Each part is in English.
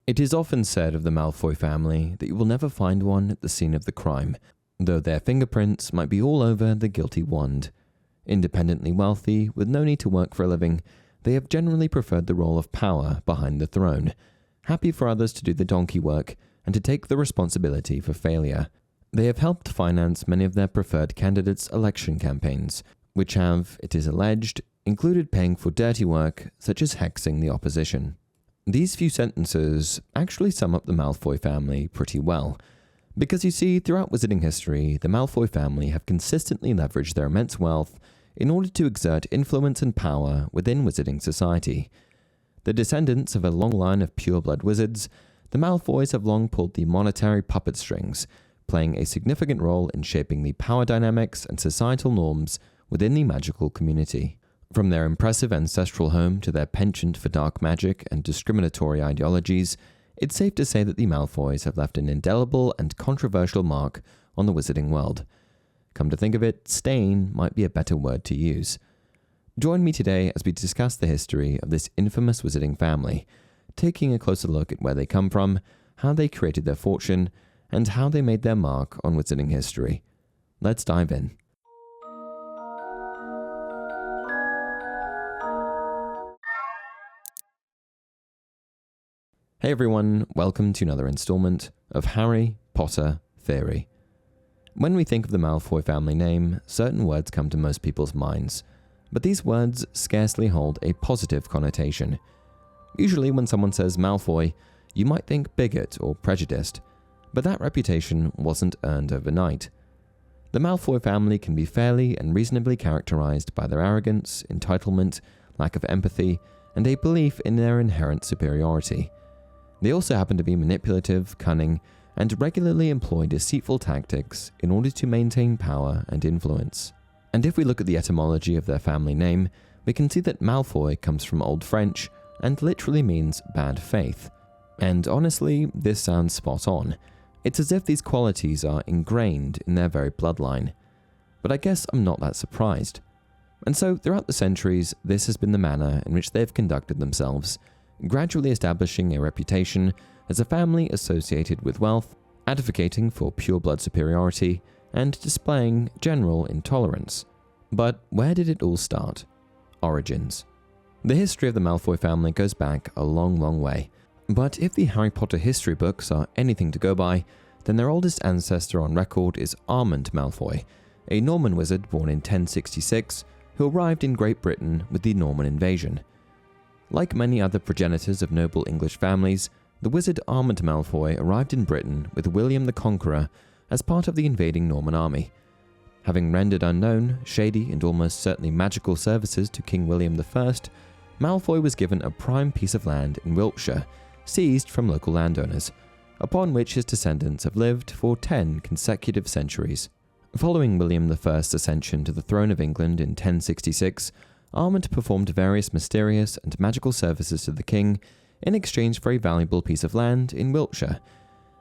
It is often said of the Malfoy family that you will never find one at the scene of the crime, though their fingerprints might be all over the guilty wand. Independently wealthy, with no need to work for a living, they have generally preferred the role of power behind the throne, happy for others to do the donkey work and to take the responsibility for failure. They have helped finance many of their preferred candidates' election campaigns, which have, it is alleged, included paying for dirty work such as hexing the opposition. These few sentences actually sum up the Malfoy family pretty well, because you see, throughout wizarding history, the Malfoy family have consistently leveraged their immense wealth in order to exert influence and power within wizarding society. The descendants of a long line of pure-blood wizards, the Malfoys have long pulled the monetary puppet strings, playing a significant role in shaping the power dynamics and societal norms within the magical community. From their impressive ancestral home to their penchant for dark magic and discriminatory ideologies, it's safe to say that the Malfoys have left an indelible and controversial mark on the wizarding world. Come to think of it, stain might be a better word to use. Join me today as we discuss the history of this infamous wizarding family, taking a closer look at where they come from, how they created their fortune, and how they made their mark on wizarding history. Let's dive in. Hey everyone, welcome to another installment of Harry Potter Theory. When we think of the Malfoy family name, certain words come to most people's minds, but these words scarcely hold a positive connotation. Usually when someone says Malfoy, you might think bigot or prejudiced, but that reputation wasn't earned overnight. The Malfoy family can be fairly and reasonably characterized by their arrogance, entitlement, lack of empathy, and a belief in their inherent superiority. They also happen to be manipulative, cunning, and regularly employ deceitful tactics in order to maintain power and influence. And if we look at the etymology of their family name, we can see that Malfoy comes from Old French and literally means bad faith. And honestly, this sounds spot on. It's as if these qualities are ingrained in their very bloodline. But I guess I'm not that surprised. And so, throughout the centuries, this has been the manner in which they've conducted themselves, gradually establishing a reputation as a family associated with wealth, advocating for pure-blood superiority, and displaying general intolerance. But where did it all start? Origins. The history of the Malfoy family goes back a long, long way. But if the Harry Potter history books are anything to go by, then their oldest ancestor on record is Armand Malfoy, a Norman wizard born in 1066 who arrived in Great Britain with the Norman invasion. Like many other progenitors of noble English families, the wizard Armand Malfoy arrived in Britain with William the Conqueror as part of the invading Norman army. Having rendered unknown, shady, and almost certainly magical services to King William I, Malfoy was given a prime piece of land in Wiltshire, seized from local landowners, upon which his descendants have lived for 10 consecutive centuries. Following William I's ascension to the throne of England in 1066, Armand performed various mysterious and magical services to the king in exchange for a valuable piece of land in Wiltshire,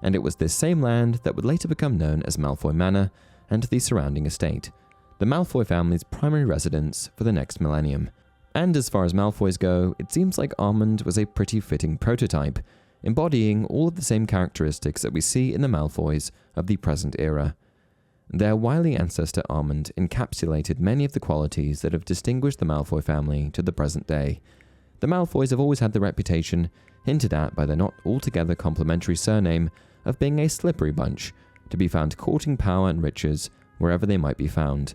and it was this same land that would later become known as Malfoy Manor and the surrounding estate, the Malfoy family's primary residence for the next millennium. And as far as Malfoys go, it seems like Armand was a pretty fitting prototype, embodying all of the same characteristics that we see in the Malfoys of the present era. Their wily ancestor Armand encapsulated many of the qualities that have distinguished the Malfoy family to the present day. The Malfoys have always had the reputation, hinted at by their not altogether complimentary surname, of being a slippery bunch, to be found courting power and riches wherever they might be found.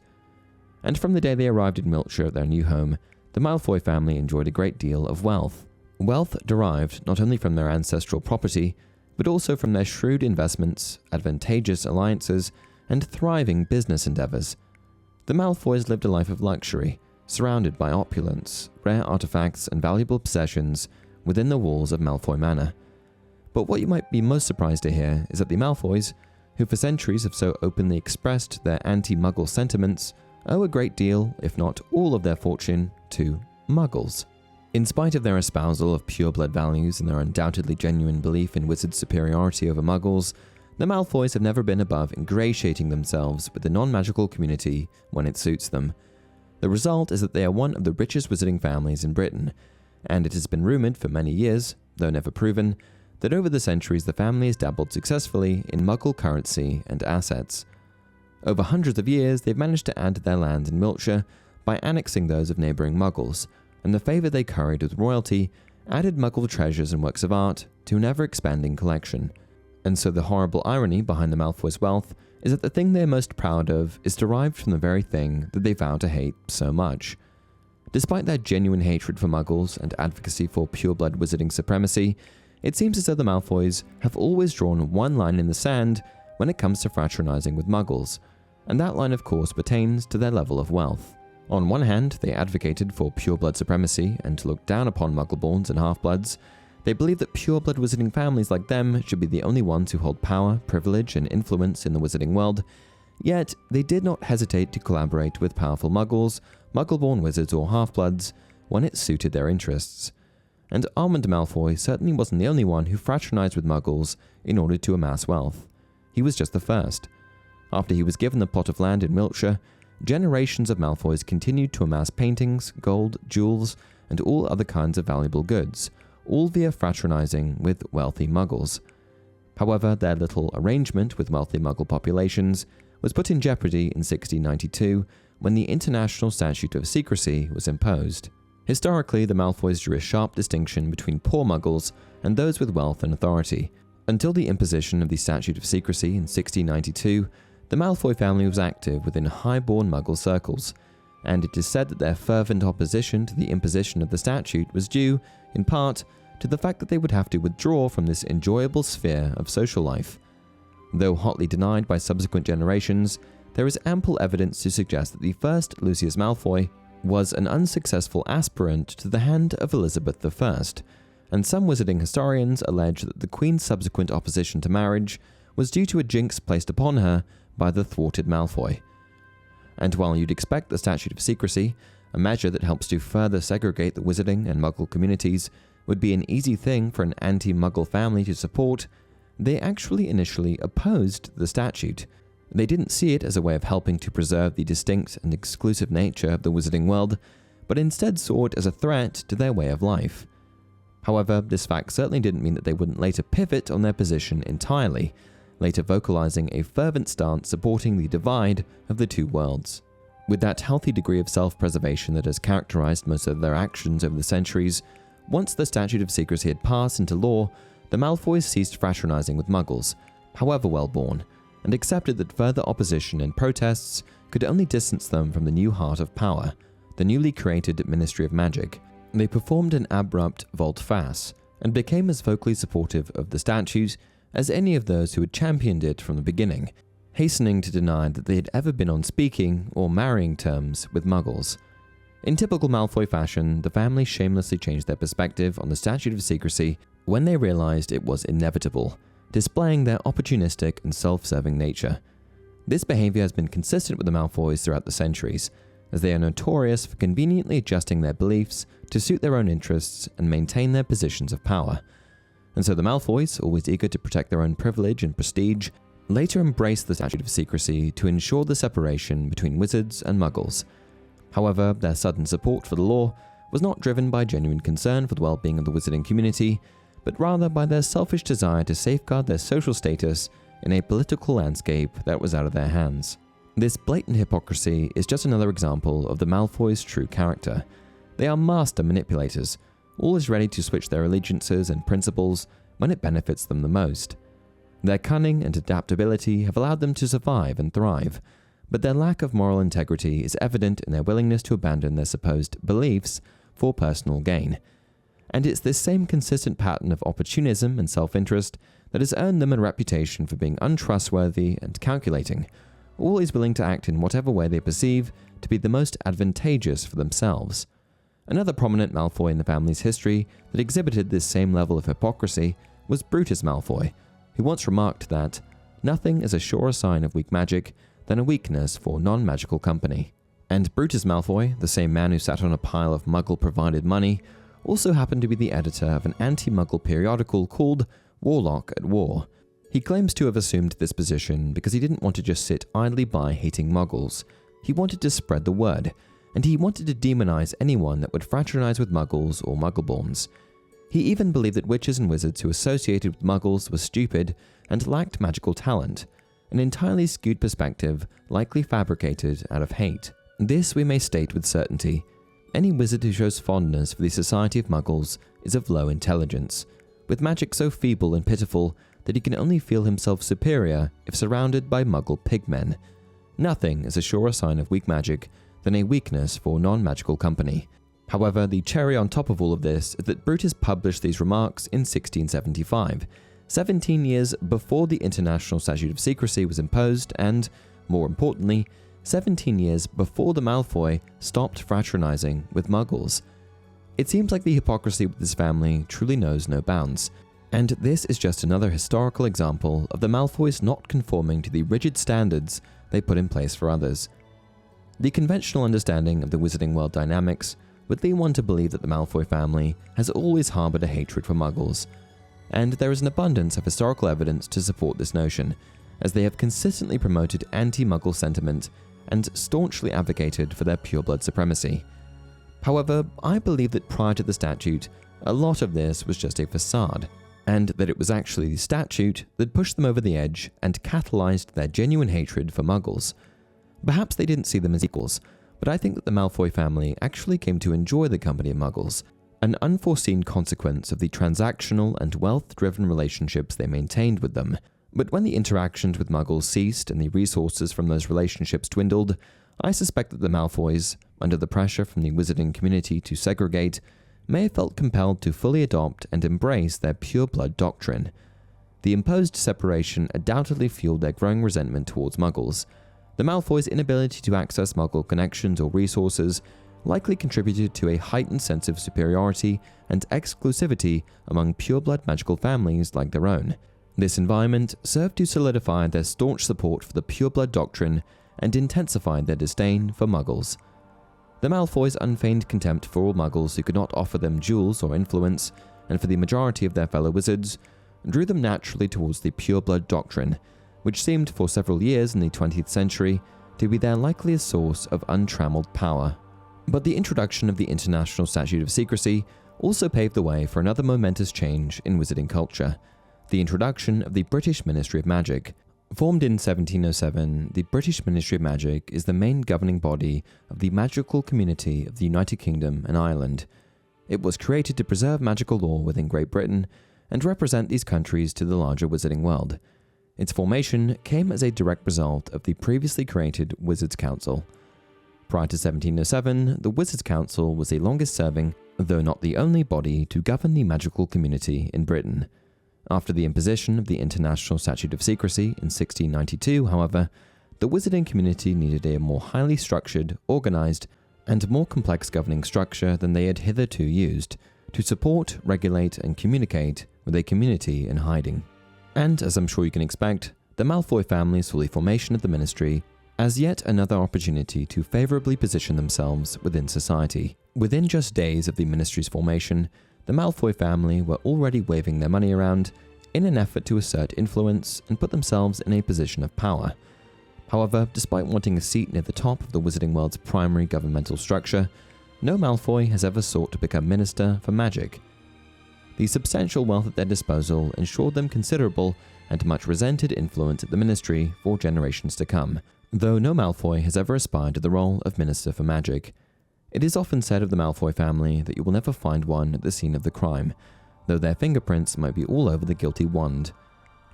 And from the day they arrived in Wiltshire at their new home, the Malfoy family enjoyed a great deal of wealth. Wealth derived not only from their ancestral property, but also from their shrewd investments, advantageous alliances, and thriving business endeavors. The Malfoys lived a life of luxury, surrounded by opulence, rare artifacts, and valuable possessions within the walls of Malfoy Manor. But what you might be most surprised to hear is that the Malfoys, who for centuries have so openly expressed their anti-Muggle sentiments, owe a great deal, if not all of their fortune, to Muggles. In spite of their espousal of pure-blood values and their undoubtedly genuine belief in wizard superiority over Muggles, the Malfoys have never been above ingratiating themselves with the non-magical community when it suits them. The result is that they are one of the richest wizarding families in Britain, and it has been rumoured for many years, though never proven, that over the centuries the family has dabbled successfully in Muggle currency and assets. Over hundreds of years, they've managed to add to their lands in Wiltshire by annexing those of neighbouring Muggles, and the favour they curried with royalty added Muggle treasures and works of art to an ever-expanding collection. And so the horrible irony behind the Malfoys' wealth is that the thing they're most proud of is derived from the very thing that they vow to hate so much. Despite their genuine hatred for Muggles and advocacy for pureblood wizarding supremacy, it seems as though the Malfoys have always drawn one line in the sand when it comes to fraternizing with Muggles, and that line of course pertains to their level of wealth. On one hand, they advocated for pureblood supremacy and looked down upon Muggleborns and half-bloods. They believed that pureblood wizarding families like them should be the only ones who hold power, privilege, and influence in the wizarding world, yet they did not hesitate to collaborate with powerful Muggles, Muggleborn wizards or half-bloods when it suited their interests. And Armand Malfoy certainly wasn't the only one who fraternized with Muggles in order to amass wealth. He was just the first. After he was given the plot of land in Wiltshire, generations of Malfoys continued to amass paintings, gold, jewels, and all other kinds of valuable goods, all via fraternizing with wealthy Muggles. However, their little arrangement with wealthy Muggle populations was put in jeopardy in 1692 when the International Statute of Secrecy was imposed. Historically, the Malfoys drew a sharp distinction between poor Muggles and those with wealth and authority. Until the imposition of the Statute of Secrecy in 1692, the Malfoy family was active within high-born Muggle circles, and it is said that their fervent opposition to the imposition of the statute was due, in part, to the fact that they would have to withdraw from this enjoyable sphere of social life. Though hotly denied by subsequent generations, there is ample evidence to suggest that the first Lucius Malfoy was an unsuccessful aspirant to the hand of Elizabeth I, and some wizarding historians allege that the Queen's subsequent opposition to marriage was due to a jinx placed upon her by the thwarted Malfoy. And while you'd expect the Statute of Secrecy, a measure that helps to further segregate the wizarding and Muggle communities, would be an easy thing for an anti-Muggle family to support, they actually initially opposed the statute. They didn't see it as a way of helping to preserve the distinct and exclusive nature of the wizarding world, but instead saw it as a threat to their way of life. However, this fact certainly didn't mean that they wouldn't later pivot on their position entirely, later vocalizing a fervent stance supporting the divide of the two worlds. With that healthy degree of self-preservation that has characterized most of their actions over the centuries, once the Statute of Secrecy had passed into law, the Malfoys ceased fraternizing with Muggles, however well-born, and accepted that further opposition and protests could only distance them from the new heart of power, the newly created Ministry of Magic. They performed an abrupt volte-face and became as vocally supportive of the statute as any of those who had championed it from the beginning, hastening to deny that they had ever been on speaking or marrying terms with Muggles. In typical Malfoy fashion, the family shamelessly changed their perspective on the Statute of Secrecy when they realized it was inevitable, displaying their opportunistic and self-serving nature. This behavior has been consistent with the Malfoys throughout the centuries, as they are notorious for conveniently adjusting their beliefs to suit their own interests and maintain their positions of power. And so the Malfoys, always eager to protect their own privilege and prestige, later embraced the Statute of Secrecy to ensure the separation between wizards and Muggles. However, their sudden support for the law was not driven by genuine concern for the well-being of the wizarding community, but rather by their selfish desire to safeguard their social status in a political landscape that was out of their hands. This blatant hypocrisy is just another example of the Malfoys' true character. They are master manipulators, always ready to switch their allegiances and principles when it benefits them the most. Their cunning and adaptability have allowed them to survive and thrive, but their lack of moral integrity is evident in their willingness to abandon their supposed beliefs for personal gain. And it's this same consistent pattern of opportunism and self-interest that has earned them a reputation for being untrustworthy and calculating, always willing to act in whatever way they perceive to be the most advantageous for themselves. Another prominent Malfoy in the family's history that exhibited this same level of hypocrisy was Brutus Malfoy, who once remarked that nothing is a surer sign of weak magic than a weakness for non-magical company. And Brutus Malfoy, the same man who sat on a pile of Muggle-provided money, also happened to be the editor of an anti-Muggle periodical called Warlock at War. He claims to have assumed this position because he didn't want to just sit idly by hating Muggles. He wanted to spread the word, and he wanted to demonize anyone that would fraternize with Muggles or Muggleborns. He even believed that witches and wizards who associated with muggles were stupid and lacked magical talent, an entirely skewed perspective likely fabricated out of hate. This we may state with certainty. Any wizard who shows fondness for the society of muggles is of low intelligence, with magic so feeble and pitiful that he can only feel himself superior if surrounded by muggle pigmen. Nothing is a surer sign of weak magic than a weakness for non-magical company. However, the cherry on top of all of this is that Brutus published these remarks in 1675, 17 years before the International Statute of Secrecy was imposed and, more importantly, 17 years before the Malfoy stopped fraternizing with muggles. It seems like the hypocrisy with this family truly knows no bounds, and this is just another historical example of the Malfoys not conforming to the rigid standards they put in place for others. The conventional understanding of the wizarding world dynamics would lead one to believe that the Malfoy family has always harbored a hatred for muggles, and there is an abundance of historical evidence to support this notion, as they have consistently promoted anti-muggle sentiment and staunchly advocated for their pureblood supremacy. However, I believe that prior to the statute, a lot of this was just a facade, and that it was actually the statute that pushed them over the edge and catalyzed their genuine hatred for muggles. Perhaps they didn't see them as equals, but I think that the Malfoy family actually came to enjoy the company of muggles, an unforeseen consequence of the transactional and wealth-driven relationships they maintained with them. But when the interactions with muggles ceased and the resources from those relationships dwindled, I suspect that the Malfoys, under the pressure from the wizarding community to segregate, may have felt compelled to fully adopt and embrace their pure-blood doctrine. The imposed separation undoubtedly fueled their growing resentment towards muggles. The Malfoys' inability to access muggle connections or resources likely contributed to a heightened sense of superiority and exclusivity among pure-blood magical families like their own. This environment served to solidify their staunch support for the pure-blood doctrine and intensify their disdain for muggles. The Malfoys' unfeigned contempt for all muggles who could not offer them jewels or influence, and for the majority of their fellow wizards, drew them naturally towards the pure-blood doctrine, which seemed for several years in the 20th century to be their likeliest source of untrammeled power. But the introduction of the International Statute of Secrecy also paved the way for another momentous change in wizarding culture, the introduction of the British Ministry of Magic. Formed in 1707, the British Ministry of Magic is the main governing body of the magical community of the United Kingdom and Ireland. It was created to preserve magical law within Great Britain and represent these countries to the larger wizarding world. Its formation came as a direct result of the previously created Wizards' Council. Prior to 1707, the Wizards' Council was the longest-serving, though not the only body to govern the magical community in Britain. After the imposition of the International Statute of Secrecy in 1692, however, the wizarding community needed a more highly structured, organized, and more complex governing structure than they had hitherto used to support, regulate, and communicate with a community in hiding. And, as I'm sure you can expect, the Malfoy family saw the formation of the ministry as yet another opportunity to favorably position themselves within society. Within just days of the ministry's formation, the Malfoy family were already waving their money around in an effort to assert influence and put themselves in a position of power. However, despite wanting a seat near the top of the wizarding world's primary governmental structure, no Malfoy has ever sought to become Minister for Magic. The substantial wealth at their disposal ensured them considerable and much resented influence at the ministry for generations to come, though no Malfoy has ever aspired to the role of Minister for Magic. It is often said of the Malfoy family that you will never find one at the scene of the crime, though their fingerprints might be all over the guilty wand.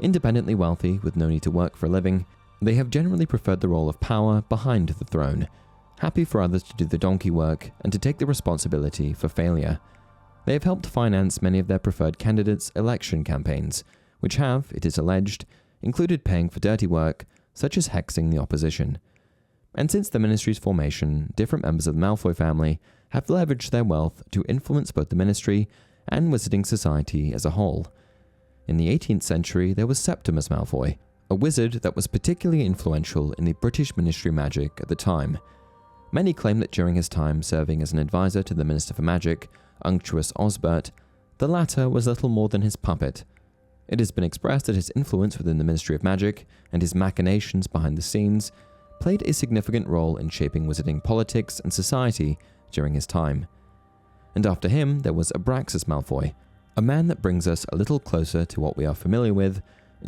Independently wealthy, with no need to work for a living, they have generally preferred the role of power behind the throne, happy for others to do the donkey work and to take the responsibility for failure. They have helped finance many of their preferred candidates' election campaigns, which have, it is alleged, included paying for dirty work, such as hexing the opposition. And since the ministry's formation, different members of the Malfoy family have leveraged their wealth to influence both the ministry and wizarding society as a whole. In the 18th century, there was Septimus Malfoy, a wizard that was particularly influential in the British Ministry of Magic at the time. Many claim that during his time serving as an advisor to the Minister for Magic, Unctuous Osbert, the latter was little more than his puppet. It has been expressed that his influence within the Ministry of Magic and his machinations behind the scenes played a significant role in shaping wizarding politics and society during his time. And after him, there was Abraxas Malfoy, a man that brings us a little closer to what we are familiar with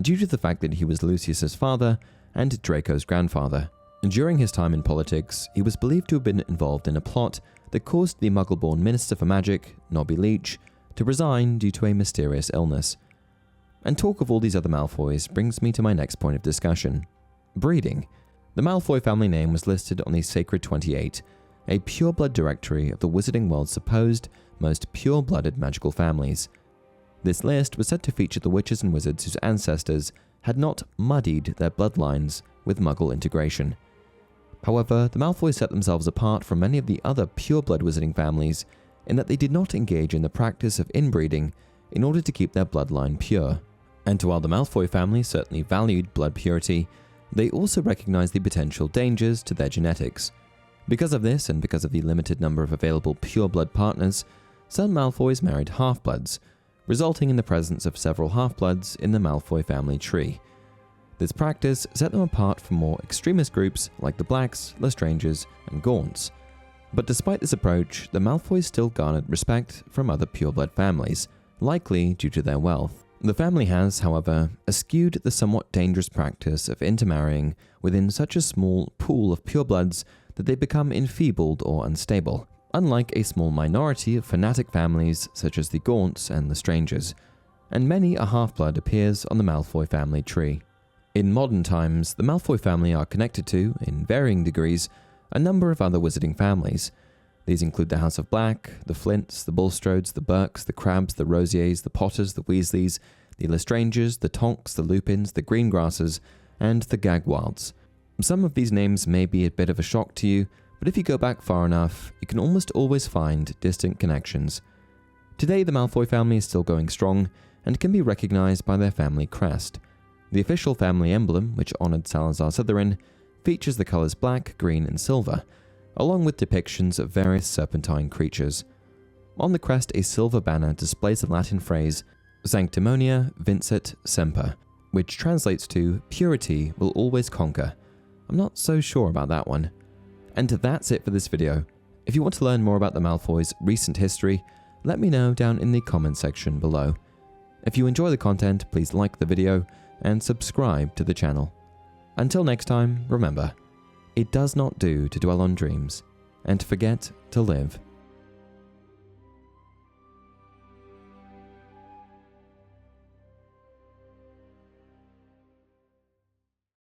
due to the fact that he was Lucius's father and Draco's grandfather. During his time in politics, he was believed to have been involved in a plot that caused the Muggle-born Minister for Magic, Nobby Leach, to resign due to a mysterious illness. And talk of all these other Malfoys brings me to my next point of discussion: breeding. The Malfoy family name was listed on the Sacred 28, a pure-blood directory of the wizarding world's supposed most pure-blooded magical families. This list was said to feature the witches and wizards whose ancestors had not muddied their bloodlines with Muggle integration. However, the Malfoys set themselves apart from many of the other pure-blood wizarding families in that they did not engage in the practice of inbreeding in order to keep their bloodline pure. And while the Malfoy family certainly valued blood purity, they also recognized the potential dangers to their genetics. Because of this, and because of the limited number of available pure-blood partners, some Malfoys married half-bloods, resulting in the presence of several half-bloods in the Malfoy family tree. This practice set them apart from more extremist groups like the Blacks, Lestrangers, and Gaunts. But despite this approach, the Malfoys still garnered respect from other pure-blood families, likely due to their wealth. The family has, however, eschewed the somewhat dangerous practice of intermarrying within such a small pool of purebloods that they become enfeebled or unstable, unlike a small minority of fanatic families such as the Gaunts and the Strangers, and many a half-blood appears on the Malfoy family tree. In modern times, the Malfoy family are connected to, in varying degrees, a number of other wizarding families. These include the House of Black, the Flints, the Bulstrodes, the Burkes, the Crabs, the Rosiers, the Potters, the Weasleys, the Lestrangers, the Tonks, the Lupins, the Greengrasses, and the Gagwalds. Some of these names may be a bit of a shock to you, but if you go back far enough, you can almost always find distant connections. Today, the Malfoy family is still going strong and can be recognized by their family crest. The official family emblem, which honored Salazar Slytherin, features the colors black, green, and silver, along with depictions of various serpentine creatures. On the crest, a silver banner displays the Latin phrase Sanctimonia Vincit Semper, which translates to "Purity will always conquer." I'm not so sure about that one. And that's it for this video. If you want to learn more about the Malfoys' recent history, let me know down in the comment section below. If you enjoy the content, please like the video and subscribe to the channel. Until next time, remember, it does not do to dwell on dreams and to forget to live.